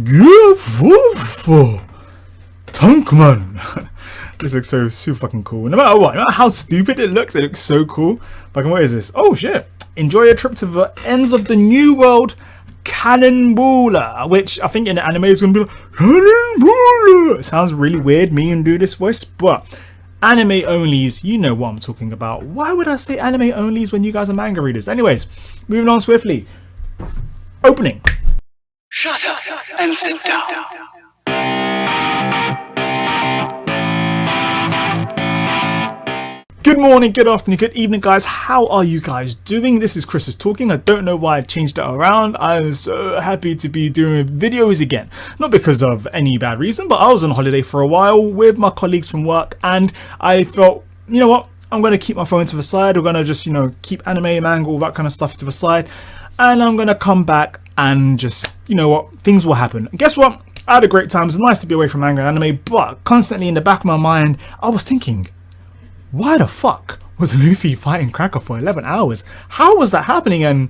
Beautiful Tankman. This looks so super fucking cool. No matter what, no matter how stupid it looks so cool. Like, what is this? Oh shit. Enjoy a trip to the ends of the new world, Cannonballer, which I think in the anime is going to be like, Cannonballer. It sounds really weird, me and do this voice, but anime onlys, you know what I'm talking about. Why would I say anime onlys when you guys are manga readers? Anyways, moving on swiftly. Opening. Shut up and sit down. Good morning, good afternoon, good evening, guys. How are you guys doing? This is ChrisIsTalkin. I don't know why I changed it around. I'm so happy to be doing videos again. Not because of any bad reason, but I was on holiday for a while with my colleagues from work, and I felt, you know what? I'm going to keep my phone to the side. We're going to just, keep anime, manga, all that kind of stuff to the side. And I'm going to come back and just, you know what? Things will happen. And guess what? I had a great time. It was nice to be away from manga and anime, but constantly in the back of my mind, I was thinking, why the fuck was Luffy fighting Cracker for 11 hours? How was that happening, and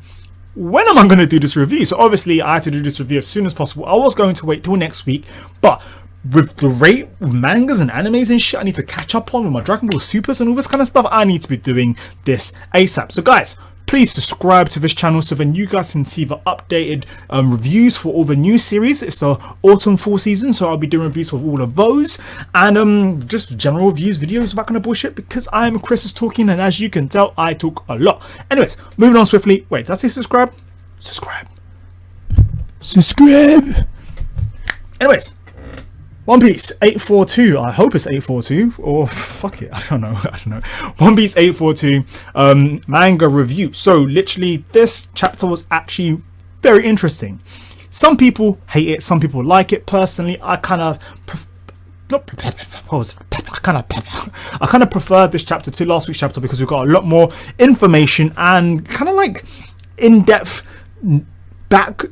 when am I going to do this review? So obviously I had to do this review as soon as possible. I was going to wait till next week, but with the rate of mangas and animes and shit I need to catch up on with my Dragon Ball Supers and all this kind of stuff, I need to be doing this ASAP. So guys, please subscribe to this channel so then you guys can see the updated reviews for all the new series. It's the autumn fall season, so I'll be doing reviews of all of those, and just general reviews, videos, that kind of bullshit, because I'm ChrisIsTalkin, and as you can tell, I talk a lot. Anyways, moving on swiftly. Wait, did I say subscribe? Subscribe. Anyways, One Piece 842. I hope it's 842, or fuck it, I don't know. One Piece 842 manga review. So literally this chapter was actually very interesting. Some people hate it, some people like it. Personally, I kind of preferred this chapter to last week's chapter because we've got a lot more information and kind of like in-depth backtracking.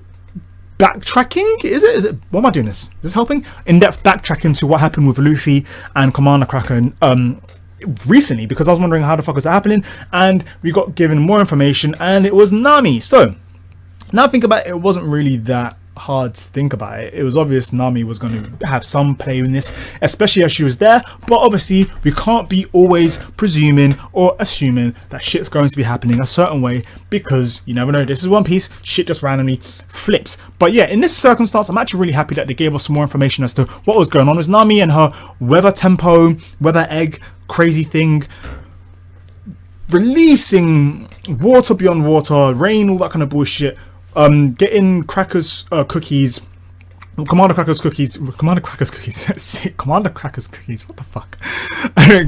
Is it what am I doing this? Is this helping? In-depth backtracking to what happened with Luffy and Commander Cracker recently, because I was wondering how the fuck was that happening, and we got given more information, and it was Nami. So now I think about it, it wasn't really that hard to think about it. It was obvious Nami was going to have some play in this, especially as she was there, but obviously we can't be always presuming or assuming that shit's going to be happening a certain way, because you never know. This is One Piece, shit just randomly flips. But yeah, in this circumstance, I'm actually really happy that they gave us some more information as to what was going on with Nami and her weather tempo, weather egg crazy thing, releasing water beyond water, rain, all that kind of bullshit. Getting Cracker's cookies, Commander Cracker's cookies, what the fuck?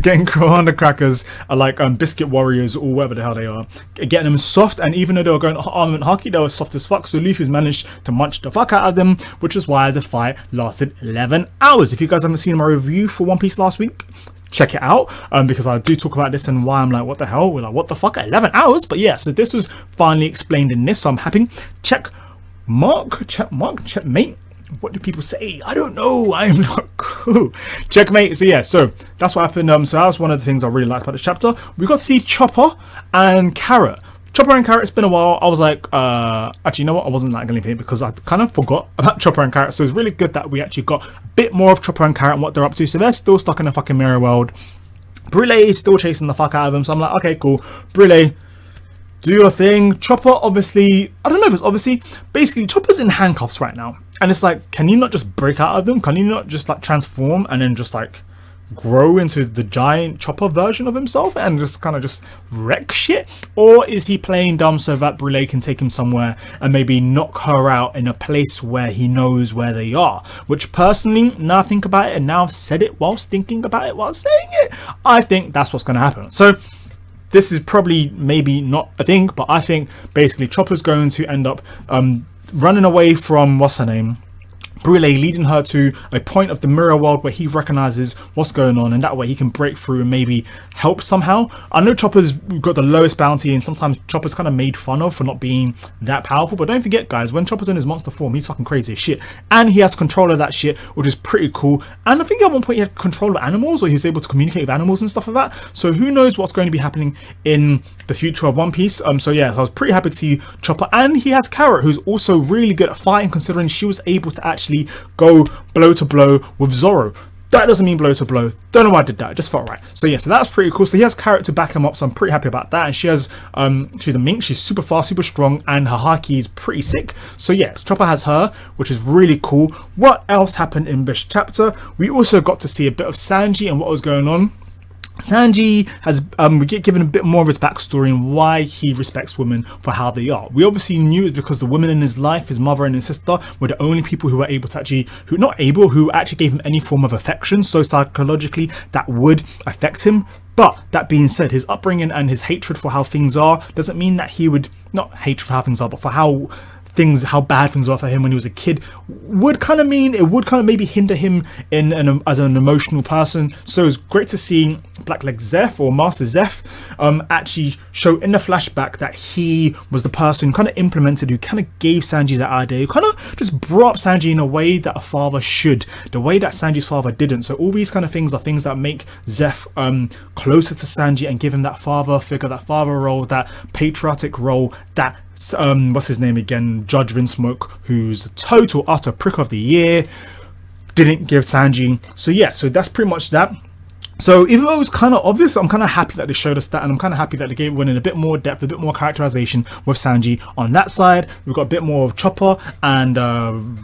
Getting Commander Crackers like biscuit warriors or whatever the hell they are, getting them soft, and even though they were going armament haki, they were soft as fuck, so Luffy's managed to munch the fuck out of them, which is why the fight lasted 11 hours. If you guys haven't seen my review for One Piece last week, check it out, because I do talk about this and why I'm like, what the hell? We're like, what the fuck? 11 hours? But yeah, so this was finally explained in this, so I'm happy. Checkmate. What do people say? I don't know. I'm not cool. Checkmate. So yeah, so that's what happened. So that was one of the things I really liked about this chapter. We got to see Choppa and Carrot. Choppa and Carrot, it's been a while. I was like, actually, you know what? I wasn't like going to because I kind of forgot about Choppa and Carrot. So it's really good that we actually got a bit more of Choppa and Carrot and what they're up to. So they're still stuck in the fucking mirror world. Brûlé is still chasing the fuck out of them. So I'm like, okay, cool. Brûlé, do your thing. Chopper, obviously, I don't know if it's obviously, basically Chopper's in handcuffs right now. And it's like, can you not just break out of them? Can you not just like transform and then just like grow into the giant Chopper version of himself and just kind of just wreck shit? Or is he playing dumb so that Brûlé can take him somewhere and maybe knock her out in a place where he knows where they are? Which personally, now I think about it, and now I've said it whilst thinking about it while saying it, I think that's what's going to happen. So this is probably maybe not a thing, but I think basically Chopper's going to end up running away from, what's her name? Brûlé, leading her to a point of the mirror world where he recognizes what's going on, and that way he can break through and maybe help somehow. I know Chopper's got the lowest bounty, and sometimes Chopper's kind of made fun of for not being that powerful, but don't forget guys, when Chopper's in his monster form, he's fucking crazy as shit, and he has control of that shit, which is pretty cool. And I think at one point he had control of animals, or he's able to communicate with animals and stuff like that, so who knows what's going to be happening in the future of One Piece. So yeah, so I was pretty happy to see Chopper, and he has Carrot, who's also really good at fighting, considering she was able to actually actually go blow to blow with Zoro. That doesn't mean blow to blow. Don't know why I did that. It just felt right. So yeah, so that's pretty cool. So he has Carrot to back him up. So I'm pretty happy about that. And she has, she's a mink. She's super fast, super strong, and her haki is pretty sick. So yeah, Chopper has her, which is really cool. What else happened in this chapter? We also got to see a bit of Sanji and what was going on. Sanji has we get given a bit more of his backstory and why he respects women for how they are. We obviously knew it because the women in his life, his mother and his sister, were the only people who were able to actually, who actually gave him any form of affection. So psychologically, that would affect him. But that being said, his upbringing and his hatred for how things are doesn't mean that he would, not hatred for how things are, but for how bad things were for him when he was a kid, would kind of mean, it would kind of maybe hinder him as an emotional person. So it's great to see Blackleg Zeph, or Master Zeph, actually show in the flashback that he was the person who kind of implemented, who kind of gave Sanji that idea, who kind of just brought up Sanji in a way that a father should, the way that Sanji's father didn't. So all these kind of things are things that make Zeph closer to Sanji and give him that father figure, that father role, that patriotic role that what's his name again, Judge Vinsmoke, who's a total utter prick of the year, didn't give Sanji. So yeah, so that's pretty much that. So even though it was kind of obvious, I'm kind of happy that they showed us that, and I'm kind of happy that they gave one in a bit more depth, a bit more characterization with Sanji. On that side, we've got a bit more of Chopper and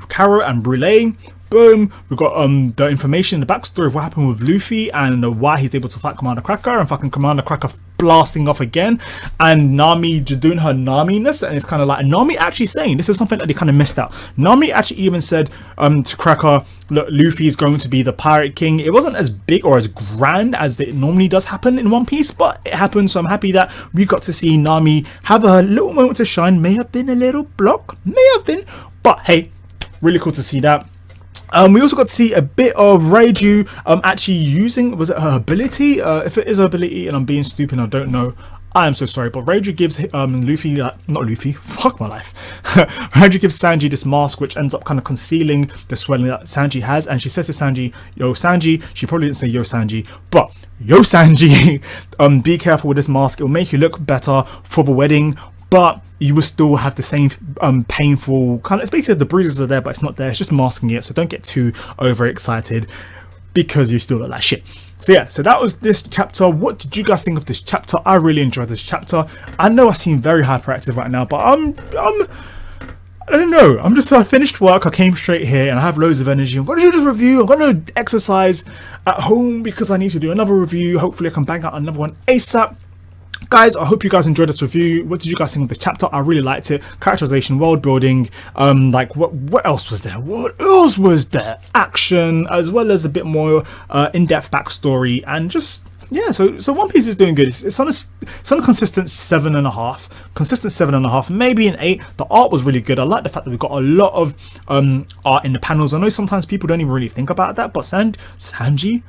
Carrot and Brûlé. Boom, we've got the information, the backstory of what happened with Luffy and why he's able to fight Commander Cracker, and fucking Commander Cracker blasting off again, and Nami just doing her Nami-ness. And it's kind of like Nami actually saying, this is something that they kind of missed out. Nami actually even said to Cracker, look, Luffy is going to be the Pirate King. It wasn't as big or as grand as it normally does happen in One Piece, but it happened. So I'm happy that we got to see Nami have a little moment to shine. May have been a little block, may have been, but hey, really cool to see that. We also got to see a bit of Reiju actually using, was it her ability? If it is her ability and I'm being stupid, I don't know, I am so sorry, but Reiju gives Luffy, not Luffy, fuck my life. Reiju gives Sanji this mask which ends up kind of concealing the swelling that Sanji has, and she says to Sanji, yo Sanji, she probably didn't say yo Sanji, but yo Sanji, be careful with this mask, it will make you look better for the wedding, but you will still have the same painful kind of, it's basically the bruises are there but it's not there, it's just masking it, so don't get too overexcited because you still look like shit. So yeah, so that was this chapter. What did you guys think of this chapter? I really enjoyed this chapter. I know I seem very hyperactive right now, but I don't know, I finished work, I came straight here and I have loads of energy. I'm going to do this review, I'm going to exercise at home because I need to do another review. Hopefully I can bang out another one ASAP. Guys, I hope you guys enjoyed this review. What did you guys think of this chapter? I really liked it. Characterization, world building, like what else was there? What else was there? Action, as well as a bit more in-depth backstory, and just yeah. So One Piece is doing good. It's on a consistent 7.5, consistent 7.5, maybe an 8. The art was really good. I like the fact that we got a lot of art in the panels. I know sometimes people don't even really think about that, but Sanji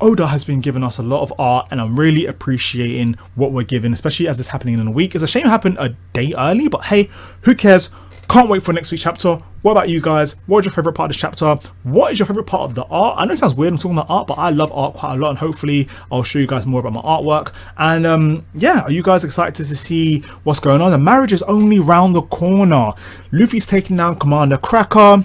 Oda has been giving us a lot of art, and I'm really appreciating what we're given, especially as it's happening in a week. It's a shame it happened a day early, but hey, who cares? Can't wait for next week's chapter. What about you guys? What is your favorite part of this chapter? What is your favorite part of the art? I know it sounds weird I'm talking about art, but I love art quite a lot, and hopefully I'll show you guys more about my artwork. And yeah, are you guys excited to see what's going on? The marriage is only round the corner. Luffy's taking down Commander Cracker.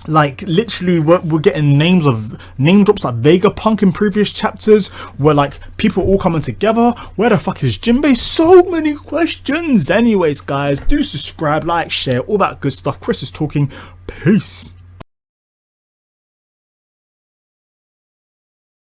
Like literally we're getting name drops like Vegapunk in previous chapters, where like people all coming together. Where the fuck is Jinbei? So many questions. Anyways guys, do subscribe, like, share, all that good stuff. Chris is talking. Peace.